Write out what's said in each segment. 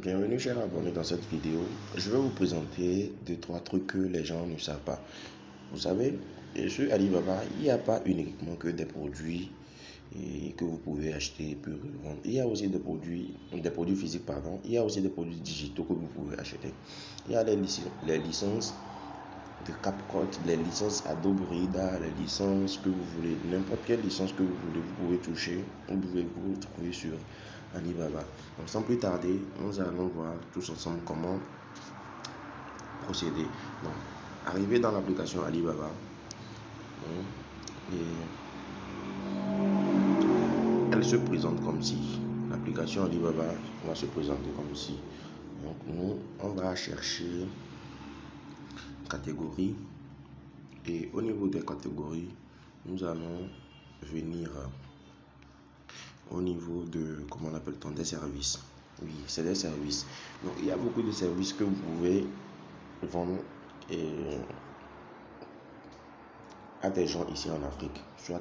Bienvenue chers abonnés dans cette vidéo. Je vais vous présenter 2-3 trucs que les gens ne savent pas. Vous savez, sur Alibaba, il n'y a pas uniquement que des produits que vous pouvez acheter et puis revendre. Il y a aussi des produits physiques, pardon. Il y a aussi des produits digitaux que vous pouvez acheter. Il y a les licences de CapCut, les licences Adobe Reader, les licences que vous voulez, n'importe quelle licence que vous voulez, vous pouvez toucher, vous pouvez vous trouver sur Alibaba. Donc sans plus tarder, nous allons voir tous ensemble comment procéder. Donc, arrivé dans l'application Alibaba, et elle se présente comme si l'application Alibaba va se présenter comme si. Donc nous, on va chercher catégorie et au niveau des catégories, nous allons venir au niveau de, comment on appelle-t-on, des services. Oui, c'est des services. Donc il y a beaucoup de services que vous pouvez vendre à des gens ici en Afrique, soit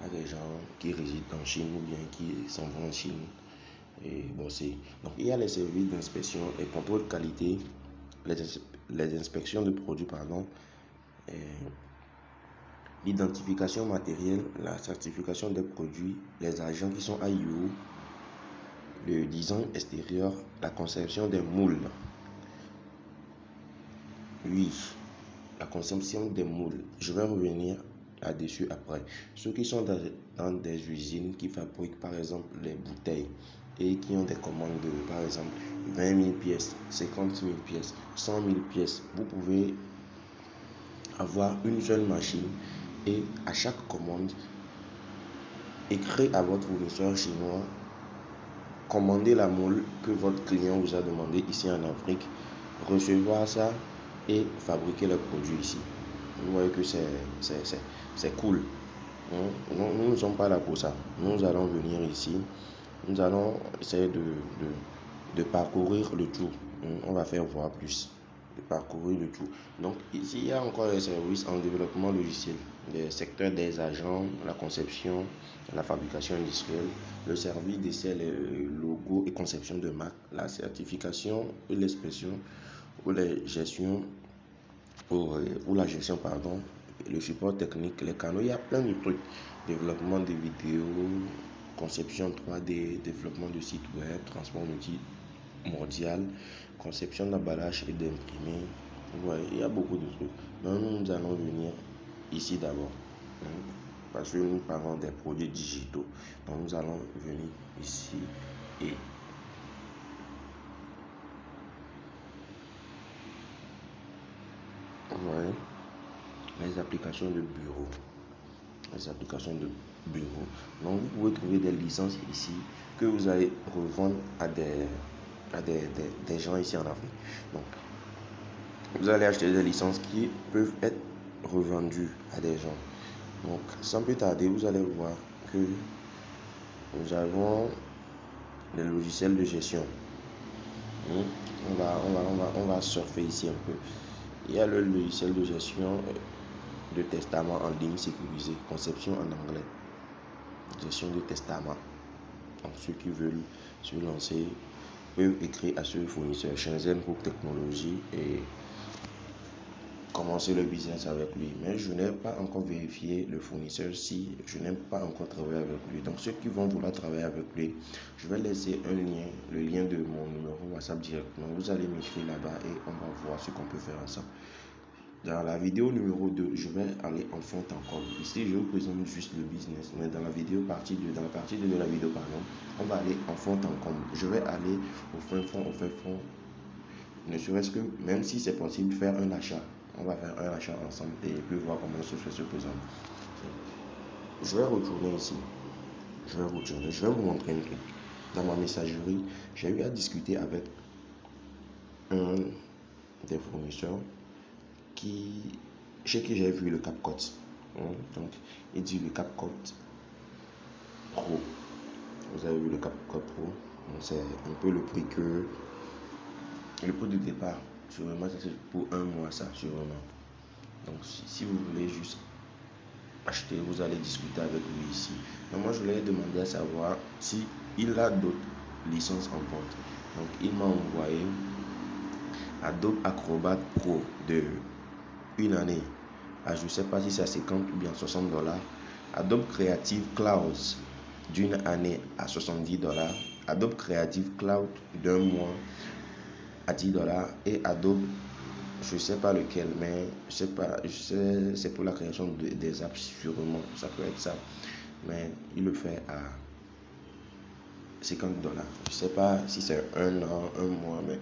à des gens qui résident en Chine ou bien qui s'en vont en Chine et bosser. Donc il y a les services d'inspection et contrôle de qualité, les inspections de produits, pardon, l'identification matérielle, la certification des produits, les agents qui sont IU, le design extérieur, la conception des moules. Oui, la conception des moules. Je vais revenir là-dessus après. Ceux qui sont dans des usines qui fabriquent par exemple les bouteilles et qui ont des commandes de par exemple 20 000 pièces, 50 000 pièces, 100 000 pièces, vous pouvez avoir une seule machine et à chaque commande, écrire à votre fournisseur chinois, commander la moule que votre client vous a demandé ici en Afrique, recevoir ça et fabriquer le produit ici. Vous voyez que c'est cool. Nous ne sommes pas là pour ça. Nous allons venir ici. Nous allons essayer de parcourir le tout. On va faire voir plus. De parcourir le tout. Donc ici, il y a encore les services en développement logiciel. Les secteurs des agents, la conception, la fabrication industrielle, le service d'essai, les logos et conception de marque, la certification et l'expression ou la gestion pardon, le support technique, les canaux, il y a plein de trucs. Développement de vidéos, conception 3D, développement de sites web, transport multimodal, conception d'emballage et d'imprimé. Ouais, il y a beaucoup de trucs. Donc nous allons venir ici d'abord. Parce que nous parlons des produits digitaux. Donc nous allons venir ici et ouais, les applications de bureau. Les applications de bureau. Donc vous pouvez trouver des licences ici que vous allez revendre à des gens ici en Afrique. Donc vous allez acheter des licences qui peuvent être revendues à des gens. Donc sans plus tarder, vous allez voir que nous avons les logiciels de gestion. On va surfer ici un peu. Il y a le logiciel de gestion de testament en ligne sécurisé, conception en anglais, gestion de testament. Donc ceux qui veulent se lancer peuvent écrire à ce fournisseur Shenzhen Group Technologie et commencer le business avec lui. Mais je n'ai pas encore vérifié le fournisseur si je n'ai pas encore travaillé avec lui. Donc ceux qui vont vouloir travailler avec lui, je vais laisser un lien, le lien de mon numéro WhatsApp directement. Vous allez m'écrire là-bas et on va voir ce qu'on peut faire ensemble. Dans la vidéo numéro 2, je vais aller en fond en comble. Ici, je vous présente juste le business. Mais dans la partie 2 de la vidéo, pardon, on va aller en fond en comble. Je vais aller au fin fond. Ne serait-ce que, même si c'est possible, faire un achat. On va faire un achat ensemble et puis voir comment ce se présente. Je vais retourner ici. Je vais vous montrer un truc. Dans ma messagerie, j'ai eu à discuter avec un des fournisseurs chez qui j'ai vu le CapCut. Donc, il dit le CapCut Pro. Vous avez vu le CapCut Pro. C'est un peu le prix de départ. Sûrement, c'est pour un mois, ça, sûrement. Donc, si vous voulez juste acheter, vous allez discuter avec lui ici. Donc, moi, je lui ai demandé à savoir si il a d'autres licences en vente. Donc il m'a envoyé Adobe Acrobat Pro de une année à, je sais pas si c'est à 50 ou bien 60 dollars. Adobe Creative Cloud d'une année à 70 dollars. Adobe Creative Cloud d'un mois à 10 dollars. Et Adobe, je sais pas lequel, mais je sais pas, c'est pour la création des apps sûrement, ça peut être ça. Mais il le fait à 50 dollars. Je sais pas si c'est un an, un mois, mais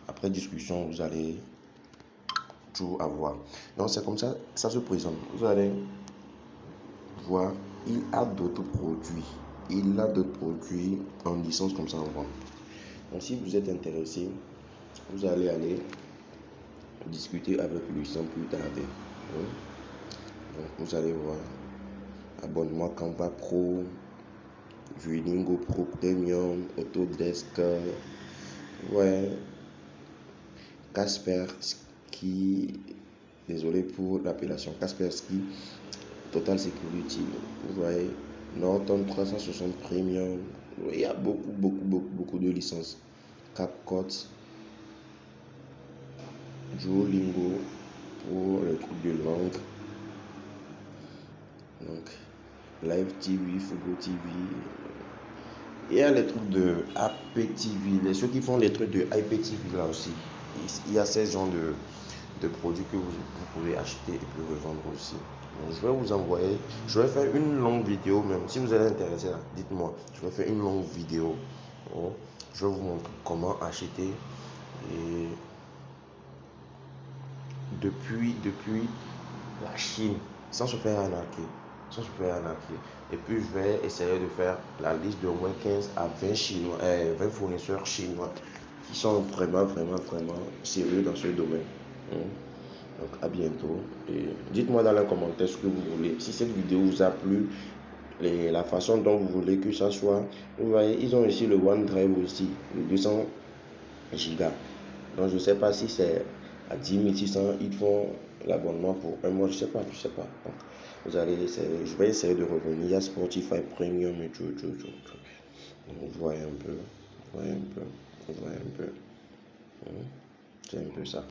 après discussion, vous allez tout avoir. Donc c'est comme ça, ça se présente. Vous allez voir, il a d'autres produits. Il a d'autres produits en licence comme ça en vente. Donc si vous êtes intéressé, vous allez aller discuter avec lui sans plus tarder. Donc vous allez voir abonnement Canva Pro, Duolingo Pro Premium, Autodesk, ouais, Kaspersky, désolé pour l'appellation, Kaspersky, Total Security, vous voyez, Norton 360 Premium, il y a beaucoup de licences. CapCut, Duolingo pour le truc de langue, donc Live TV, Fugo TV. Il y a les trucs de IPTV, ceux qui font les trucs de IPTV là aussi. Il y a ces genres de produits que vous pouvez acheter et puis revendre aussi. Donc, je vais vous envoyer, je vais faire une longue vidéo même. Si vous êtes intéressé, dites-moi. Je vais faire une longue vidéo. Je vais vous montrer comment acheter et depuis la Chine sans se faire arnaquer. Et puis je vais essayer de faire la liste de moins 15 à 20 chinois, 20 fournisseurs chinois qui sont vraiment sérieux dans ce domaine. Donc à bientôt et dites-moi dans les commentaires ce que vous voulez. Si cette vidéo vous a plu, et la façon dont vous voulez que ça soit. Vous voyez, ils ont aussi le OneDrive aussi, le 200 gigas. Donc je ne sais pas si c'est à 10 600, ils font l'abonnement pour un mois, je sais pas. Donc, vous allez essayer, je vais essayer de revenir à Spotify Premium et tout. Donc, vous voyez un peu. C'est un peu ça.